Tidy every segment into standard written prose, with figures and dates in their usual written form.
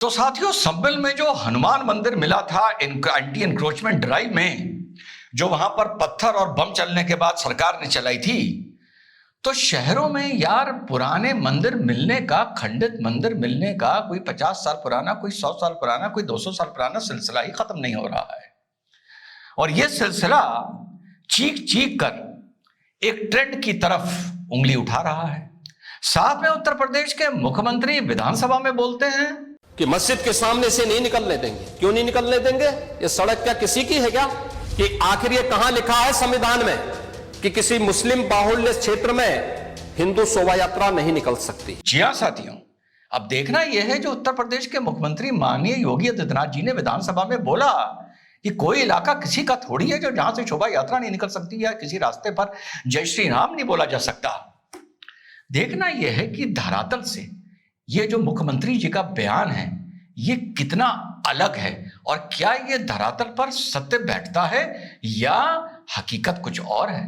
तो साथियों, संभल में जो हनुमान मंदिर मिला था एंटी एनक्रोचमेंट ड्राइव में, जो वहां पर पत्थर और बम चलने के बाद सरकार ने चलाई थी, तो शहरों में यार पुराने मंदिर मिलने का, खंडित मंदिर मिलने का कोई 50 साल पुराना, कोई 100 साल पुराना, कोई 200 साल पुराना सिलसिला ही खत्म नहीं हो रहा है। और यह सिलसिला चीख चीख कर एक ट्रेंड की तरफ उंगली उठा रहा है। साथ में उत्तर प्रदेश के मुख्यमंत्री विधानसभा में बोलते हैं कि मस्जिद के सामने से नहीं निकलने देंगे। क्यों नहीं निकलने देंगे? ये सड़क क्या किसी की है क्या? कि आखिर ये कहां लिखा है संविधान में कि किसी मुस्लिम बाहुल्य क्षेत्र में हिंदू शोभा यात्रा नहीं निकल सकती? जी हां साथियों, अब देखना यह है जो उत्तर प्रदेश के मुख्यमंत्री माननीय योगी आदित्यनाथ जी ने विधानसभा में बोला कि कोई इलाका किसी का थोड़ी है जो जहां से शोभा यात्रा नहीं निकल सकती, या किसी रास्ते पर जय श्री राम नहीं बोला जा सकता। देखना यह है कि धरातल से ये जो मुख्यमंत्री जी का बयान है ये कितना अलग है, और क्या ये धरातल पर सत्य बैठता है या हकीकत कुछ और है।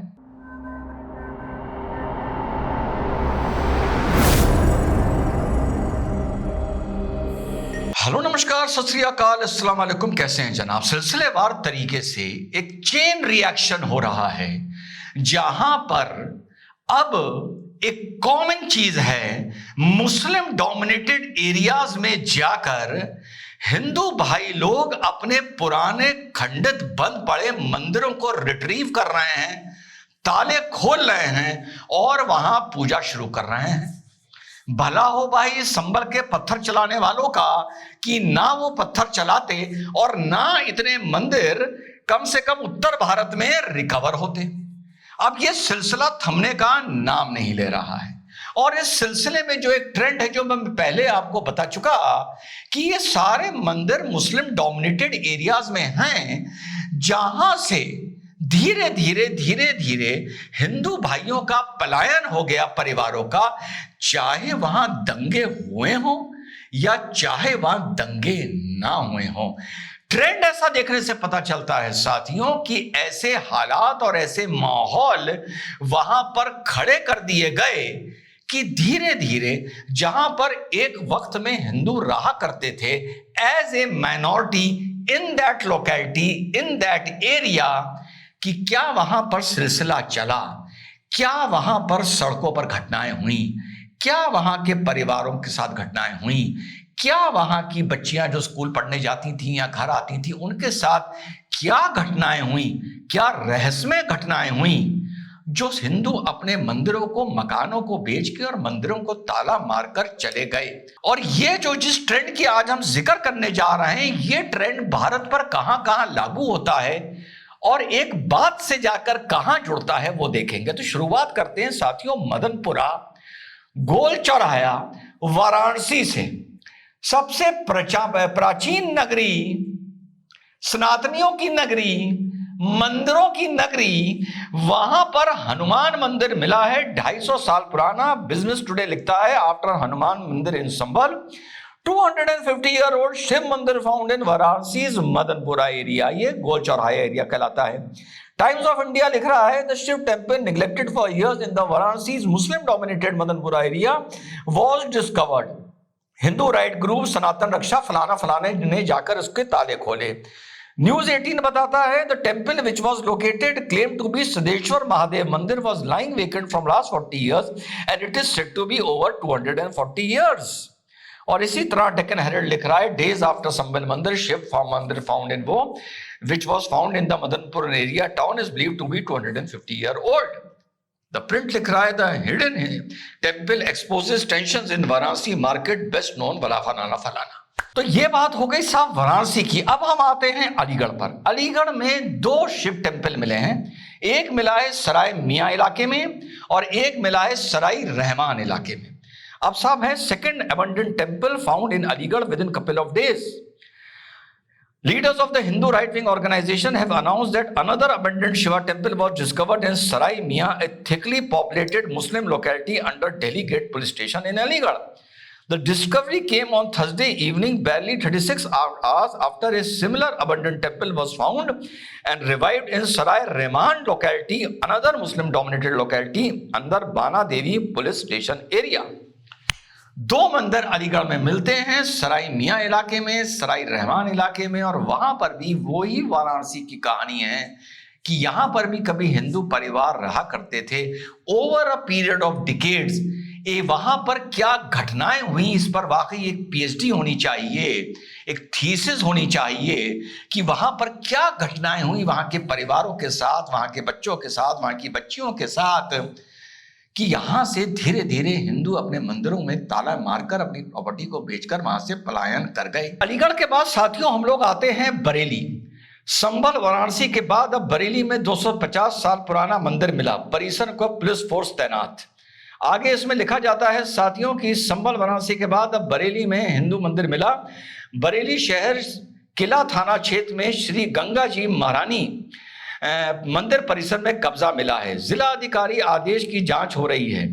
हेलो, नमस्कार, सत श्री अकाल, अस्सलाम वालेकुम। कैसे हैं जनाब? सिलसिलेवार तरीके से एक चेन रिएक्शन हो रहा है, जहां पर अब एक कॉमन चीज है, मुस्लिम डोमिनेटेड एरियाज में जाकर हिंदू भाई लोग अपने पुराने खंडित बंद पड़े मंदिरों को रिट्रीव कर रहे हैं, ताले खोल रहे हैं और वहां पूजा शुरू कर रहे हैं। भला हो भाई संभल के पत्थर चलाने वालों का कि ना वो पत्थर चलाते और ना इतने मंदिर कम से कम उत्तर भारत में रिकवर होते। अब ये सिलसिला थमने का नाम नहीं ले रहा है, और इस सिलसिले में जो एक ट्रेंड है जो मैं पहले आपको बता चुका कि ये सारे मंदिर मुस्लिम डोमिनेटेड एरियाज में हैं, जहां से धीरे धीरे हिंदू भाइयों का पलायन हो गया, परिवारों का, चाहे वहां दंगे हुए हों या चाहे वहां दंगे ना हुए हों। ट्रेंड ऐसा देखने से पता चलता है साथियों कि ऐसे हालात और ऐसे माहौल वहां पर खड़े कर दिए गए कि धीरे धीरे जहां पर एक वक्त में हिंदू रहा करते थे as a minority in that locality, in that area, कि क्या वहां पर सिलसिला चला, क्या वहां पर सड़कों पर घटनाएं हुई, क्या वहां के परिवारों के साथ घटनाएं हुई, क्या वहां की बच्चियां जो स्कूल पढ़ने जाती थी या घर आती थी उनके साथ क्या घटनाएं हुई, क्या रहस्यमय घटनाएं हुई, जो हिंदू अपने मंदिरों को, मकानों को बेच के और मंदिरों को ताला मारकर चले गए। और ये जो जिस ट्रेंड की आज हम जिक्र करने जा रहे हैं, ये ट्रेंड भारत पर कहां कहां लागू होता है और एक बात से जाकर कहां जुड़ता है वो देखेंगे। तो शुरुआत करते हैं साथियों मदनपुरा, गोल चौराहा, वाराणसी से। सबसे प्राचीन नगरी, सनातनियों की नगरी, मंदिरों की नगरी, वहां पर हनुमान मंदिर मिला है, 250 साल पुराना। बिजनेस टुडे लिखता है आफ्टर हनुमान मंदिर इन संभल 250-year-old शिव मंदिर फाउंड इन वाराणसी's मदनपुरा एरिया। ये गोल चौराहा एरिया कहलाता है। टाइम्स ऑफ इंडिया लिख रहा है the Shiv temple neglected for years in the Varanasi's Muslim dominated Madanpura area was discovered. Hindu right group Sanatan Raksha फलाना फलाने ने जाकर उसके ताले खोले। न्यूज 18 बताता है the temple which was located claim to be Siddheshwar Mahadev Mandir was lying vacant from last 40 years and it is said to be over 240 years। और इसी तरह डेक्कन हेरल्ड लिख रहा है डेज आफ्टर संबल मंदिर शिव मंदिर फाउंड इन वो which was found in the Madanpur area town is believed to be 250-year-old। The print लिख रहा है the hidden temple exposes tensions in Varanasi market best known फलाना। तो ये बात हो गई साहब वाराणसी की। अब हम आते हैं अलीगढ़ पर। अलीगढ़ में 2 शिव टेम्पल मिले हैं, एक मिला है सराय मियाँ इलाके में और एक मिला है सराय रहमान इलाके में। अब साहब है second abundant temple found in Aligarh with in couple of days. Leaders of the Hindu right-wing organization have announced that another abandoned Shiva temple was discovered in Sarai Mia, a thickly populated Muslim locality under Delhi Gate Police Station in Aligarh. The discovery came on Thursday evening, barely 36 hours after a similar abandoned temple was found and revived in Sarai Rehman locality, another Muslim-dominated locality under Bana Devi Police Station area. दो मंदिर अलीगढ़ में मिलते हैं, सराय मियां इलाके में, सराय रहमान इलाके में, और वहां पर भी वही वाराणसी की कहानी है कि यहां पर भी कभी हिंदू परिवार रहा करते थे। Over a period of decades वहां पर क्या घटनाएं हुई, इस पर वाकई एक पीएचडी होनी चाहिए, एक थीसिस होनी चाहिए कि वहां पर क्या घटनाएं हुई वहां के परिवारों के साथ, वहां के बच्चों के साथ, वहां की बच्चियों के साथ, कि यहां से धीरे धीरे हिंदू अपने मंदिरों में ताला मारकर अपनी प्रॉपर्टी को बेचकर वहां से पलायन कर गए। अलीगढ़ के बाद साथियों हम लोग आते हैं बरेली। संभल वाराणसी के बाद अब बरेली में 250 साल पुराना मंदिर मिला, परिसर को पुलिस फोर्स तैनात। आगे इसमें लिखा जाता है साथियों कि संभल वाराणसी के बाद अब बरेली में हिंदू मंदिर मिला। बरेली शहर किला थाना क्षेत्र में श्री गंगा जी महारानी मंदिर परिसर में कब्जा मिला है। जिला अधिकारी आदेश की जांच हो रही है।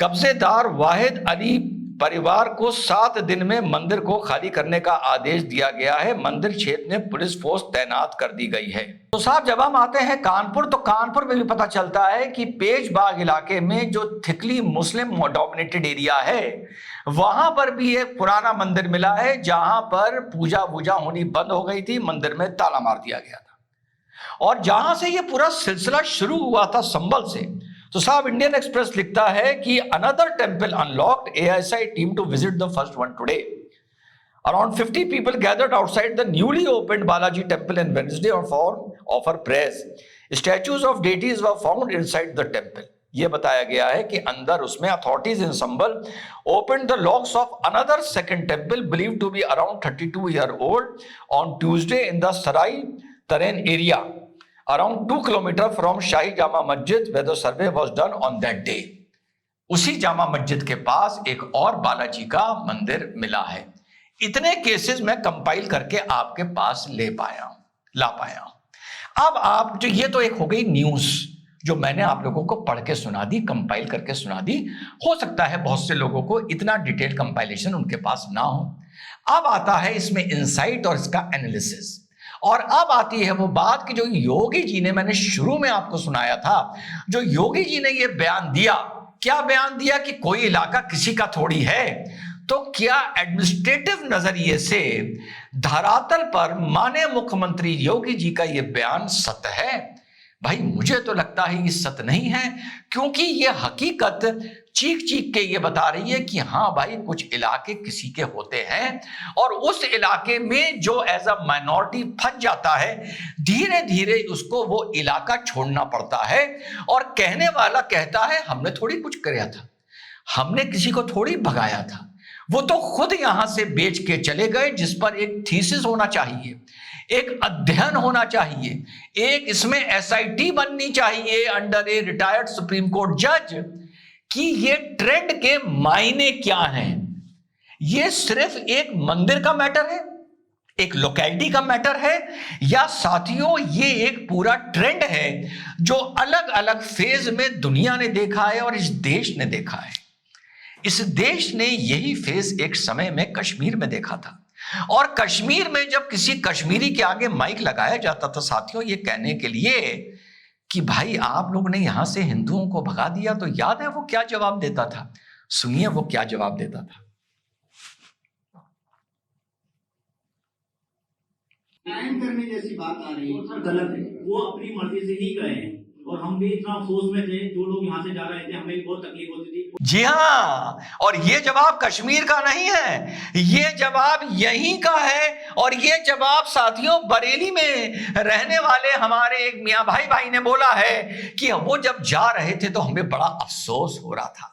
कब्जेदार वाहिद अली परिवार को 7 दिन में मंदिर को खाली करने का आदेश दिया गया है। मंदिर क्षेत्र में पुलिस फोर्स तैनात कर दी गई है। तो साहब जब हम आते हैं कानपुर, तो कानपुर में भी पता चलता है कि पेशबाग इलाके में जो थिकली मुस्लिम डोमिनेटेड एरिया है, वहां पर भी एक पुराना मंदिर मिला है जहां पर पूजा वूजा होनी बंद हो गई थी, मंदिर में ताला मार दिया गया था। और जहां से ये पूरा सिलसिला शुरू हुआ था संभल से, तो साहब इंडियन एक्सप्रेस लिखता है कि another temple unlocked, ASI team to visit the first one today. Around 50 people gathered outside the newly opened Balaji temple on Wednesday for offer prayers. Statues of deities were found inside the temple. ये बताया गया है कि अंदर उसमें authorities in Sambhal opened the locks of another second temple believed to be around 32-year-old on Tuesday in the Sarai Taren area, around 2 kilometers from Shahi Jama Masjid, where the survey was done on that day. उसी जामा मस्जिद के पास एक और बालाजी का मंदिर मिला है। इतने cases मैं कंपाइल करके आपके पास ला पाया हूं। अब आप जो, ये तो एक हो गई न्यूज जो मैंने आप लोगों को पढ़ के सुना दी, कंपाइल करके सुना दी। हो सकता है बहुत से लोगों को इतना डिटेल कंपाइलेशन उनके पास ना हो। अब आता है इसमें इंसाइट और इसका एनालिसिस, और अब आती है वो बात कि जो योगी जी ने, मैंने शुरू में आपको सुनाया था, जो योगी जी ने ये बयान दिया, क्या बयान दिया कि कोई इलाका किसी का थोड़ी है। तो क्या एडमिनिस्ट्रेटिव नजरिए से धरातल पर माननीय मुख्यमंत्री योगी जी का ये बयान सत्य है? भाई मुझे तो लगता है ये सत्य नहीं है, क्योंकि ये हकीकत चीख चीख के ये बता रही है कि हाँ भाई कुछ इलाके किसी के होते हैं, और उस इलाके में जो एज अ माइनॉरिटी फंस जाता है, धीरे धीरे उसको वो इलाका छोड़ना पड़ता है। और कहने वाला कहता है हमने थोड़ी कुछ किया था, हमने किसी को थोड़ी भगाया था, वो तो खुद यहां से बेच के चले गए, जिस पर एक थीसिस होना चाहिए, एक अध्ययन होना चाहिए, एक इसमें SIT बननी चाहिए under a retired supreme court जज कि ये ट्रेंड के मायने क्या हैं। ये सिर्फ एक मंदिर का मैटर है, एक लोकेलिटी का मैटर है, या साथियों ये एक पूरा ट्रेंड है जो अलग अलग फेज में दुनिया ने देखा है और इस देश ने देखा है। इस देश ने यही फेज एक समय में कश्मीर में देखा था, और कश्मीर में जब किसी कश्मीरी के आगे माइक लगाया जाता था साथियों ये कहने के लिए कि भाई आप लोग ने यहां से हिंदुओं को भगा दिया, तो याद है वो क्या जवाब देता था? सुनिए वो क्या जवाब देता था। करने जैसी बात आ रही है, गलत है। वो अपनी मर्जी से ही गए हैं, और हम भी इतना अफसोस में थे, जो लोग यहाँ से जा रहे थे हमें भी बहुत तकलीफ होती थी। जी हाँ, और ये जवाब कश्मीर का नहीं है, ये जवाब यहीं का है। और ये जवाब साथियों बरेली में रहने वाले हमारे एक मियां भाई ने बोला है कि वो जब जा रहे थे तो हमें बड़ा अफसोस हो रहा था।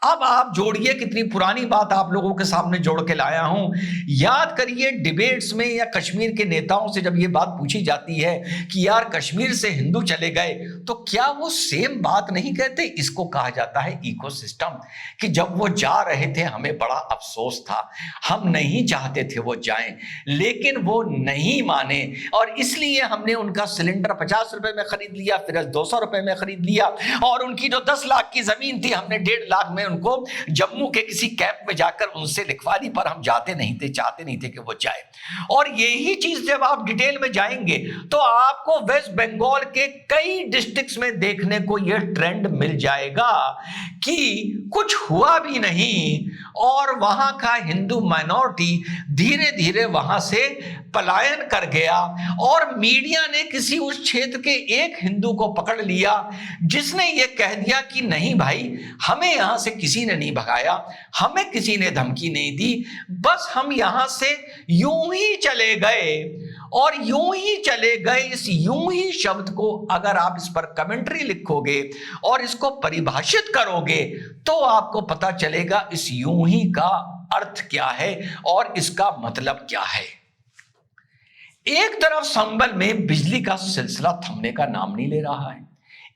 अब आप जोड़िए, कितनी पुरानी बात आप लोगों के सामने जोड़ के लाया हूं। याद करिए डिबेट्स में या कश्मीर के नेताओं से जब ये बात पूछी जाती है कि यार कश्मीर से हिंदू चले गए, तो क्या वो सेम बात नहीं कहते? इसको कहा जाता है इकोसिस्टम, कि जब वो जा रहे थे हमें बड़ा अफसोस था, हम नहीं चाहते थे वो जाएं, लेकिन वो नहीं माने, और इसलिए हमने उनका सिलेंडर 50 रुपए में खरीद लिया, फिर 200 रुपए में खरीद लिया, और उनकी जो 10 लाख की जमीन थी हमने 1.5 लाख में उनको जम्मू के किसी कैंप में जाकर उनसे लिखवा दी, पर हम जाते नहीं थे, चाहते नहीं थे कि वो जाए। और यही चीज जब आप डिटेल में जाएंगे तो आपको वेस्ट बंगाल के कई डिस्ट्रिक्ट्स में देखने को यह ट्रेंड मिल जाएगा कि कुछ हुआ भी नहीं और वहां का हिंदू माइनॉरिटी धीरे धीरे वहां से पलायन कर गया। और मीडिया ने किसी उस क्षेत्र के एक हिंदू को पकड़ लिया जिसने ये कह दिया कि नहीं भाई, हमें यहां से किसी ने नहीं भगाया, हमें किसी ने धमकी नहीं दी, बस हम यहां से यूं ही चले गए। और यूं ही चले गए, इस यूं ही शब्द को अगर आप इस पर कमेंट्री लिखोगे और इसको परिभाषित करोगे तो आपको पता चलेगा इस यूं ही का अर्थ क्या है और इसका मतलब क्या है। एक तरफ संभल में बिजली का सिलसिला थमने का नाम नहीं ले रहा है।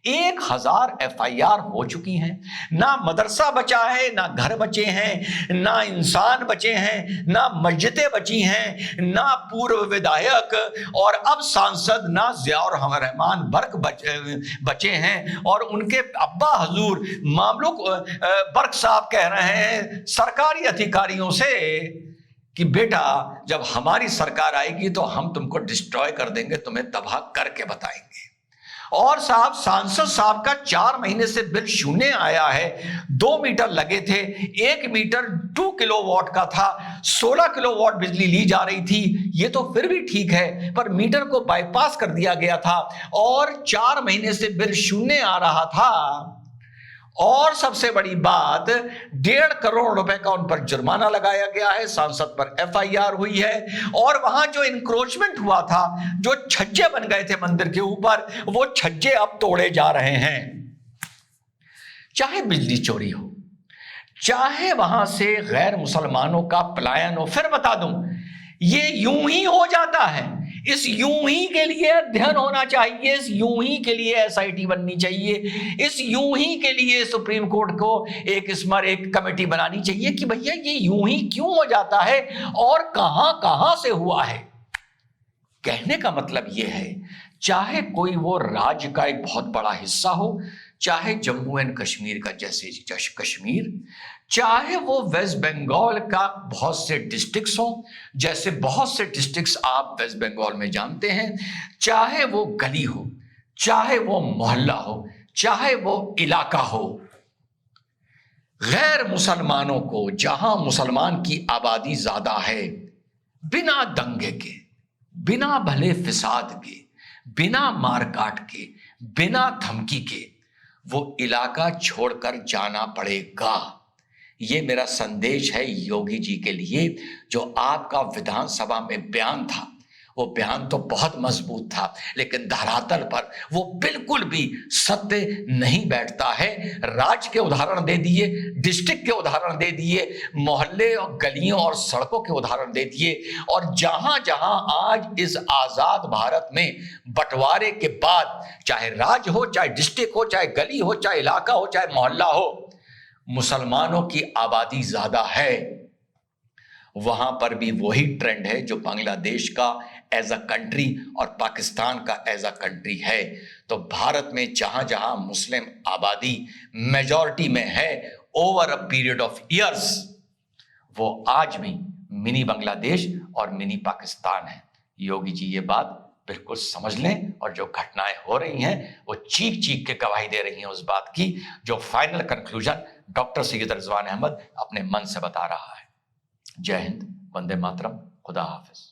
1000 FIR हो चुकी हैं, ना मदरसा बचा है, ना घर बचे हैं, ना इंसान बचे हैं, ना मस्जिदें बची हैं, ना पूर्व विधायक और अब सांसद ना ज़ियाउर रहमान बर्क बचे हैं। और उनके अब्बा हजूर मामलूक बर्क साहब कह रहे हैं सरकारी अधिकारियों से कि बेटा जब हमारी सरकार आएगी तो हम तुमको डिस्ट्रॉय कर देंगे, तुम्हें तबाह करके बताएंगे। और साहब सांसद साहब का 4 महीने से बिल शून्य आया है। 2 मीटर लगे थे, 1 मीटर 2 किलोवाट का था, 16 किलोवाट बिजली ली जा रही थी। ये तो फिर भी ठीक है, पर मीटर को बाईपास कर दिया गया था और 4 महीने से बिल शून्य आ रहा था। और सबसे बड़ी बात 1.5 करोड़ रुपए का उन पर जुर्माना लगाया गया है, सांसद पर FIR हुई है। और वहां जो इंक्रोचमेंट हुआ था, जो छज्जे बन गए थे मंदिर के ऊपर, वो छज्जे अब तोड़े जा रहे हैं। चाहे बिजली चोरी हो, चाहे वहां से गैर मुसलमानों का पलायन हो, फिर बता दूं ये यूं ही हो जाता है। इस यूं ही के लिए अध्ययन होना चाहिए, इस यूं ही के लिए SIT बननी चाहिए, इस यूं ही के लिए सुप्रीम कोर्ट को एक कमेटी बनानी चाहिए कि भैया ये यूं ही क्यों हो जाता है और कहां कहां से हुआ है। कहने का मतलब यह है, चाहे कोई वो राज्य का एक बहुत बड़ा हिस्सा हो, चाहे जम्मू एंड कश्मीर का जैसे कश्मीर, चाहे वो वेस्ट बंगाल का बहुत से डिस्ट्रिक्ट्स हो जैसे बहुत से डिस्ट्रिक्ट्स आप वेस्ट बंगाल में जानते हैं, चाहे वो गली हो, चाहे वो मोहल्ला हो, चाहे वो इलाका हो, गैर मुसलमानों को जहां मुसलमान की आबादी ज्यादा है, बिना दंगे के, बिना भले फिसाद के, बिना मारकाट के, बिना धमकी के वो इलाका छोड़कर जाना पड़ेगा। ये मेरा संदेश है योगी जी के लिए। जो आपका विधानसभा में बयान था, वो बयान तो बहुत मजबूत था, लेकिन धरातल पर वो बिल्कुल भी सत्य नहीं बैठता है। राज्य के उदाहरण दे दिए, डिस्ट्रिक्ट के उदाहरण दे दिए, मोहल्ले और गलियों और सड़कों के उदाहरण दे दिए। और जहां जहां आज इस आजाद भारत में बंटवारे के बाद, चाहे राज्य हो, चाहे डिस्ट्रिक्ट हो, चाहे गली हो, चाहे इलाका हो, चाहे मोहल्ला हो, मुसलमानों की आबादी ज्यादा है, वहां पर भी वही ट्रेंड है जो बांग्लादेश का एज अ कंट्री और पाकिस्तान का एज अ कंट्री है। तो भारत में जहां जहां मुस्लिम आबादी मेजॉरिटी में है over a period of years, वो आज भी मिनी बांग्लादेश और मिनी पाकिस्तान है। योगी जी ये बात बिल्कुल समझ लें, और जो घटनाएं हो रही हैं वो चीख चीख के गवाही दे रही हैं उस बात की जो final conclusion doctor Syed Rizwan Ahmed अपने मन से बता रहा है। जय हिंद, वंदे मातरम, खुदा हाफिज।